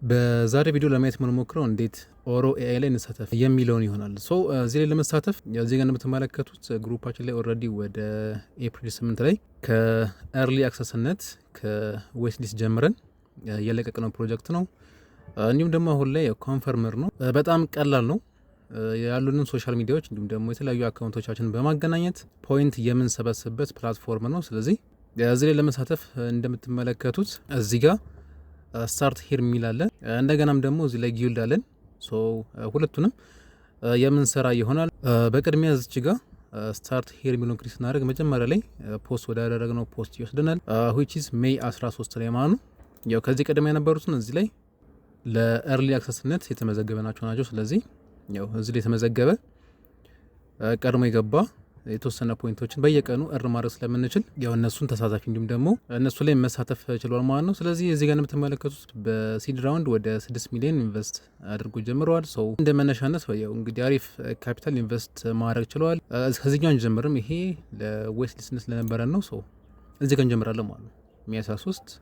በዛሬ ቪዲዮ ለማየት የምንሞክረው እንዴት ኦሮ ኤአይ ላይ እንሳተፍ የሚለውን ይሆናል። እዚህ ላይ ለመሳተፍ እዚህ ጋር እንደምትመለከቱት ግሩፓችን ላይ ኦልሬዲ ወደ ኤፕሪል 8 ላይ ከኤርሊ አክሰስነት ከዌስሊስ ጀምረን የለቀቅነው ፕሮጀክት ነው። እንዲሁም ደግሞ አሁን ላይ ኮንፈርመር ነው። በጣም ቀላል ነው። ያሉንን ሶሻል ሚዲያዎች እንዲሁም ደግሞ የተለያዩ አካውንቶቻችንን በማገናኘት ፖይንት የምንሰበስብበት ፕላትፎርም ነው። ስለዚህ እዚህ ላይ ለመሳተፍ እንደምትመለከቱት እዚህ ጋር ስታርት ሂር የሚል አለ። እንደገናም ደግሞ እዚህ ላይ ጊልድ አለን። ሁለቱንም የምንሰራ ይሆናል። በቅድሚያ እዚች ጋር ስታርት ሂር የሚለውን ክሊክ ስናደርግ መጀመሪያ ላይ ፖስት ወዳደረግነው ፖስት ይወስደናል። which is ሜይ 13 ላይ ማኑ ያው ከዚህ ቀደም የነበሩትን እዚህ ላይ ለኤርሊ አክሰስነት የተመዘገበ ናቸው። ስለዚህ ያው እዚህ ላይ የተመዘገበ ቀድሞ የገባ የተወሰነ ፖይንቶችን በየቀኑ እር ማድረግ ስለምንችል ያው እነሱን ተሳታፊ እንዲሁም ደግሞ እነሱ ላይ መሳተፍ ችሏል ማለት ነው። ስለዚህ እዚህ ጋር የምትመለከቱት በሲድ ራውንድ ወደ 6 ሚሊዮን ኢንቨስት አድርጎ ጀምረዋል። እንደ መነሻነት ያው እንግዲህ አሪፍ ካፒታል ኢንቨስት ማድረግ ችለዋል። ከዚህኛው እንጀምርም። ይሄ ለዌስት ሊስነስ ለነበረን ነው። እዚህ ጋር እንጀምራለን ማለት ነው። ሜይ 13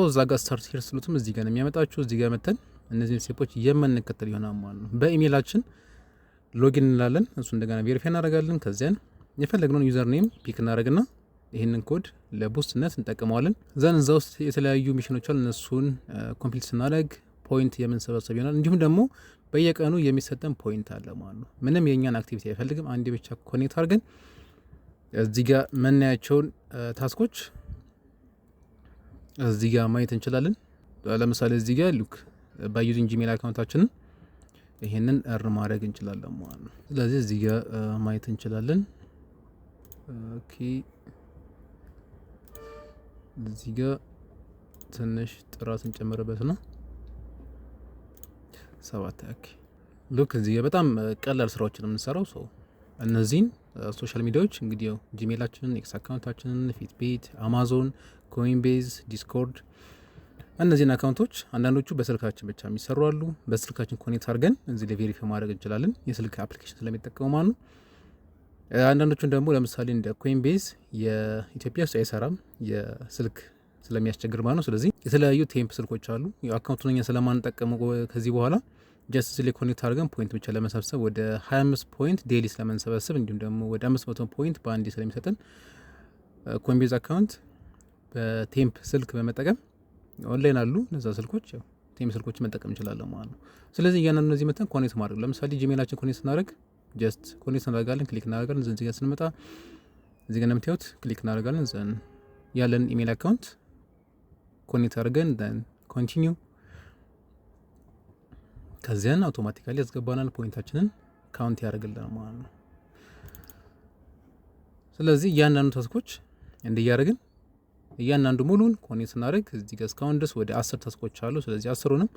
እዛ ጋር ስታርት ሂር ስሉትም እዚህ ጋር ነው የሚያመጣችሁ። እዚህ ጋር መተን እነዚህን ስቴፖች የምንከተል ይሆናል ማለት ነው። በኢሜይላችን ሎጊን እንላለን። እሱ እንደገና ቬሪፋይ እናደርጋለን። ከዚያን የፈለግነውን ዩዘር ኔም ፒክ እናደርግና ይህንን ኮድ ለቡስትነት እንጠቀመዋለን። ዘን እዛ ውስጥ የተለያዩ ሚሽኖች አሉ። እነሱን ኮምፕሊት ስናደርግ ፖይንት የምንሰበሰብ ይሆናል። እንዲሁም ደግሞ በየቀኑ የሚሰጠን ፖይንት አለ ማለት ነው። ምንም የእኛን አክቲቪቲ አይፈልግም። አንዴ ብቻ ኮኔክት አድርገን እዚህ ጋር መናያቸውን ታስኮች እዚህ ጋር ማየት እንችላለን። ለምሳሌ እዚህ ጋር ሉክ ባዩዚንግ ጂሜል አካውንታችንን ይሄንን እር ማድረግ እንችላለን ማለት ነው። ስለዚህ እዚህ ጋር ማየት እንችላለን። ኦኬ እዚህ ጋር ትንሽ ጥራት እንጨምርበት ነው 7 ኦኬ ሉክ እዚህ ጋር በጣም ቀላል ስራዎችን የምንሰራው እነዚህን ሶሻል ሚዲያዎች እንግዲህ ያው ጂሜላችንን፣ ኤክስ አካውንታችንን፣ ፊትቢት፣ አማዞን፣ ኮይንቤዝ፣ ዲስኮርድ እነዚህን አካውንቶች አንዳንዶቹ በስልካችን ብቻ የሚሰሩ አሉ። በስልካችን ኮኔክት አድርገን እዚህ ላይ ቬሪፋይ ማድረግ እንችላለን የስልክ አፕሊኬሽን ስለሚጠቀሙ ማለት ነው። አንዳንዶቹን ደግሞ ለምሳሌ እንደ ኮይንቤዝ የኢትዮጵያ ውስጥ አይሰራም የስልክ ስለሚያስቸግር ማለት ነው። ስለዚህ የተለያዩ ቴምፕ ስልኮች አሉ። አካውንቱን እኛ ስለማንጠቀመው ከዚህ በኋላ ጀስት እዚህ ላይ ኮኔክት አድርገን ፖይንት ብቻ ለመሰብሰብ ወደ 25 ፖይንት ዴይሊ ስለምንሰበስብ እንዲሁም ደግሞ ወደ 500 ፖይንት በአንዴ ስለሚሰጠን ኮይንቤዝ አካውንት በቴምፕ ስልክ በመጠቀም ኦንላይን አሉ እነዛ ስልኮች ያው ቴምፕ ስልኮች መጠቀም እንችላለን ማለት ነው። ስለዚህ እያንዳንዱ እነዚህ መተን ኮኔክት ማድረግ ለምሳሌ ጂሜላችን ኮኔክት ስናደርግ ጀስት ኮኔክት እናደርጋለን፣ ክሊክ እናደርጋለን። እዚህ ጋር ስንመጣ እዚህ ጋር እንደምታዩት ክሊክ እናደርጋለን። ዘን ያለን ኢሜል አካውንት ኮኔክት አድርገን ዘን ኮንቲኒው ከዚያን አውቶማቲካሊ ያስገባናል ፖይንታችንን ካውንት ያደርግልናል ማለት ነው። ስለዚህ እያንዳንዱ ታስኮች እንዲያደርግን እያንዳንዱ ሙሉን ኮኔክት ስናደርግ እዚህ ጋር እስካሁን ድረስ ወደ 10 ታስኮች አሉ። ስለዚህ 10ሩንም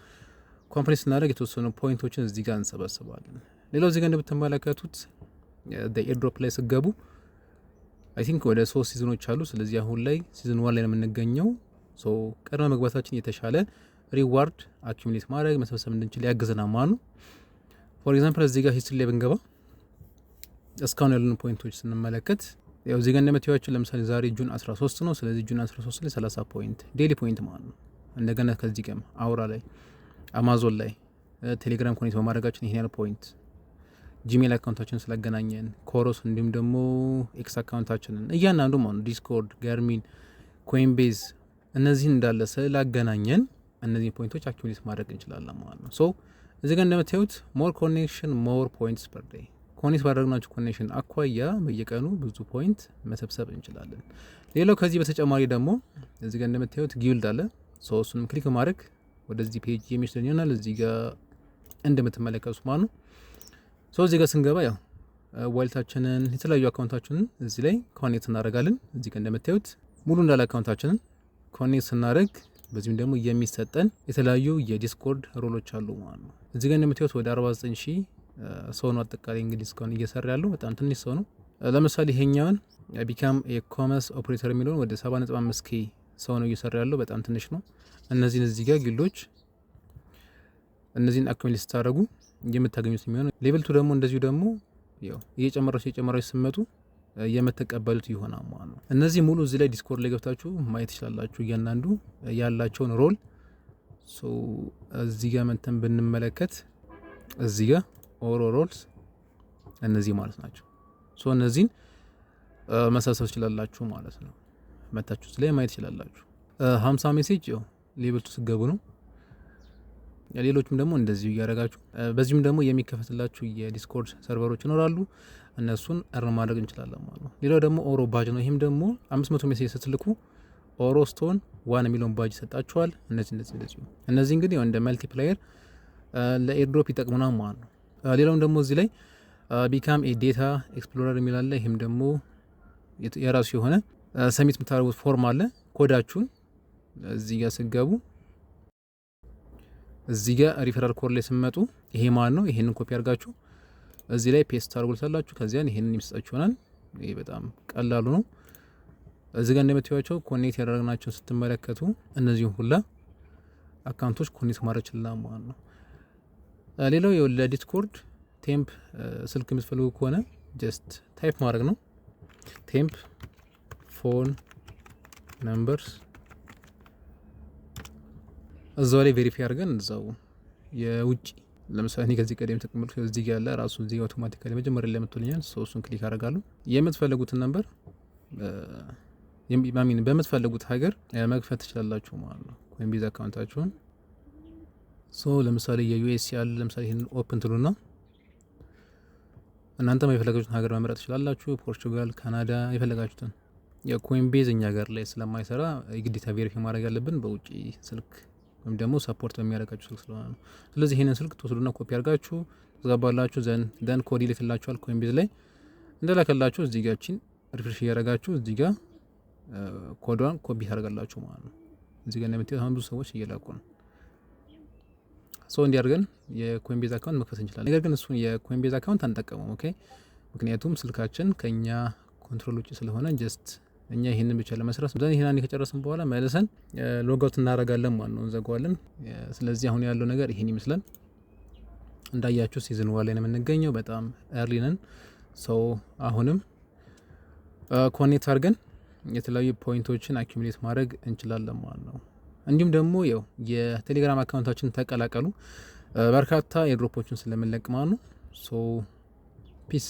ኮምፕሊት ስናደርግ የተወሰኑ ፖይንቶችን እዚህ ጋር እንሰበስባለን። ሌላው እዚህ ጋር እንደምትመለከቱት ኤርድሮፕ ላይ ስገቡ አይ ቲንክ ወደ 3 ሲዝኖች አሉ። ስለዚህ አሁን ላይ ሲዝን 1 ላይ ነው የምንገኘው። ቀድመ መግባታችን የተሻለ ሪዋርድ አኪሙሌት ማድረግ መሰብሰብ እንድንችል ያግዘናል ማለት ነው። ፎር ኤግዛምፕል እዚህ ጋር ሂስትሪ ላይ ብንገባ እስካሁን ያሉን ፖይንቶች ስንመለከት ያው እዚህ ጋር እንደምታዩዋቸው ለምሳሌ ዛሬ ጁን 13 ነው። ስለዚህ ጁን 13 ላይ 30 ፖይንት ዴይሊ ፖይንት ማለት ነው። እንደገና ከዚህ ጋር አውራ ላይ፣ አማዞን ላይ፣ ቴሌግራም ኮኔክት በማድረጋችን ይሄን ያለ ፖይንት፣ ጂሜል አካውንታችንን ስላገናኘን፣ ኮሮስ እንዲሁም ደግሞ ኤክስ አካውንታችንን እያንዳንዱ ማለት ነው፣ ዲስኮርድ፣ ጋርሚን፣ ኮይንቤዝ እነዚህን እንዳለ ስላገናኘን እነዚህ ፖይንቶች አኪሙሌት ማድረግ እንችላለን ማለት ነው። እዚህ ጋር እንደምታዩት ሞር ኮኔክሽን ሞር ፖይንትስ ፐር ዴይ ኮኔክት ባደረግናቸው ኮኔክሽን አኳያ በየቀኑ ብዙ ፖይንት መሰብሰብ እንችላለን። ሌላው ከዚህ በተጨማሪ ደግሞ እዚህ ጋር እንደምታዩት ጊልድ አለ። እሱንም ክሊክ ማድረግ ወደዚህ ፔጅ የሚወስደን ይሆናል። እዚህ ጋር እንደምትመለከቱት ማለት ነው። እዚህ ጋር ስንገባ ያው ዋሌታችንን የተለያዩ አካውንታችንን እዚህ ላይ ኮኔክት እናደርጋለን። እዚህ ጋር እንደምታዩት ሙሉ እንዳለ አካውንታችንን ኮኔክት ስናደርግ በዚህም ደግሞ የሚሰጠን የተለያዩ የዲስኮርድ ሮሎች አሉ ማለት ነው። እዚህ ጋር እንደምታዩት ወደ 49000 ሰው ነው አጠቃላይ እንግዲህ እስካሁን እየሰራ ያለው በጣም ትንሽ ሰው ነው። ለምሳሌ ይሄኛውን ቢካም የኮመርስ ኦፕሬተር የሚለውን ወደ 7.5k ሰው ነው እየሰራ ያለው በጣም ትንሽ ነው። እነዚህን እዚህ ጋር ጊልዶች እነዚህን አክሙሌት ስታደርጉ የምታገኙት የሚሆነው ሌቭል 2 ደግሞ እንደዚሁ ደግሞ ያው እየጨመራችሁ ስመጡ የምትቀበሉት ይሆናል ማለት ነው። እነዚህ ሙሉ እዚህ ላይ ዲስኮርድ ላይ ገብታችሁ ማየት ትችላላችሁ እያንዳንዱ ያላቸውን ሮል እዚህ ጋር መተን ብንመለከት እዚህ ጋር ኦሮ ሮልስ እነዚህ ማለት ናቸው። እነዚህን መሰብሰብ ትችላላችሁ ማለት ነው። መታችሁ ላይ ማየት ትችላላችሁ። 50 ሜሴጅ ያው ሌቭል 2 ስገቡ ነው። ሌሎችም ደግሞ እንደዚሁ እያደረጋችሁ በዚህም ደግሞ የሚከፈትላችሁ የዲስኮርድ ሰርቨሮች ይኖራሉ። እነሱን እርን ማድረግ እንችላለን ማለት ነው። ሌላው ደግሞ ኦሮ ባጅ ነው። ይህም ደግሞ 500 ሜሴጅ ስትልኩ ኦሮ ስቶን 1 ሚሊዮን ባጅ ይሰጣችኋል። እነዚህ እንግዲህ እንደ መልቲፕላየር ለኤርድሮፕ ይጠቅሙናል ማለት ነው። ሌላውም ደግሞ እዚህ ላይ ቢካም ኤ ዴታ ኤክስፕሎረር የሚላለ ይህም ደግሞ የራሱ የሆነ ሰሚት የምታደርጉት ፎርም አለ። ኮዳችሁን እዚህ ጋር ስገቡ እዚህ ጋር ሪፈራል ኮድ ላይ ስመጡ ይሄ ማለት ነው። ይሄንን ኮፒ አድርጋችሁ እዚህ ላይ ፔስት ታደርጉታላችሁ። ከዚያን ይሄንን ይመስጣችሁ ይሆናል። ይሄ በጣም ቀላሉ ነው። እዚህ ጋር እንደምታዩቸው ኮኔክት ያደረግናቸው ስትመለከቱ እነዚህ ሁላ አካውንቶች ኮኔክት ማድረግ ይችላል ማለት ነው። ሌላው ለዲስኮርድ ቴምፕ ስልክ የምትፈልጉ ከሆነ ጀስት ታይፕ ማድረግ ነው። ቴምፕ ፎን ነምበርስ እዛው ላይ ቬሪፋይ አድርገን እዛው የውጭ ለምሳሌ እኔ ከዚህ ቀደም ተቀምጥኩ እዚህ ጋር ያለ ራሱ እዚህ ጋር አውቶማቲካሊ መጀመሪያ ላይ መጥቶልኛል። እሱን ክሊክ አደርጋለሁ። የምትፈልጉትን ነምበር በምትፈልጉት ሀገር መክፈት ትችላላችሁ ማለት ነው። ኮይንቤዝ አካውንታችሁን ለምሳሌ የዩኤስ ያለ ለምሳሌ ይሄን ኦፕን ትሉና እናንተም የፈለጋችሁትን ሀገር መምረጥ ትችላላችሁ። ፖርቹጋል፣ ካናዳ የፈለጋችሁትን። የኮይንቤዝ እኛ ሀገር ላይ ስለማይሰራ የግዴታ ቬሪፋይ ማድረግ ያለብን በውጪ ስልክ ወይም ደግሞ ሰፖርት በሚያደርጋችሁ ስልክ ስለሆነ ነው። ስለዚህ ይሄንን ስልክ ትወስዱና ኮፒ አድርጋችሁ ትገባላችሁ። ዘን ኮድ ይልክላችኋል ኮይንቤዝ ላይ እንደላከላችሁ እዚህ ጋር ቺን ሪፍሬሽ እያደረጋችሁ እዚህ ጋር ኮዷን ኮፒ ታደርጋላችሁ ማለት ነው። እዚህ ጋር እንደምታዩት አሁን ብዙ ሰዎች እየላኩ ነው። እንዲያርገን የኮይንቤዝ አካውንት መክፈት እንችላለን። ነገር ግን እሱን የኮይንቤዝ አካውንት አንጠቀመው። ኦኬ፣ ምክንያቱም ስልካችን ከኛ ኮንትሮል ውጭ ስለሆነ ጀስት እኛ ይሄንን ብቻ ለመስራት ዘን ይሄን ከጨረስን በኋላ መልሰን ሎጋውት እናደርጋለን ማለት ነው፣ እንዘጋዋለን። ስለዚህ አሁን ያለው ነገር ይሄን ይመስላል። እንዳያችሁ ሲዝን 1 ላይ ነው የምንገኘው። በጣም ኤርሊ ነን። አሁንም ኮኔክት አድርገን የተለያዩ ፖይንቶችን አኪሙሌት ማድረግ እንችላለን ማለት ነው። እንዲሁም ደግሞ ያው የቴሌግራም አካውንታችን ተቀላቀሉ። በርካታ ኤርድሮፖችን ስለምንለቅ ማለት ነው። ፒስ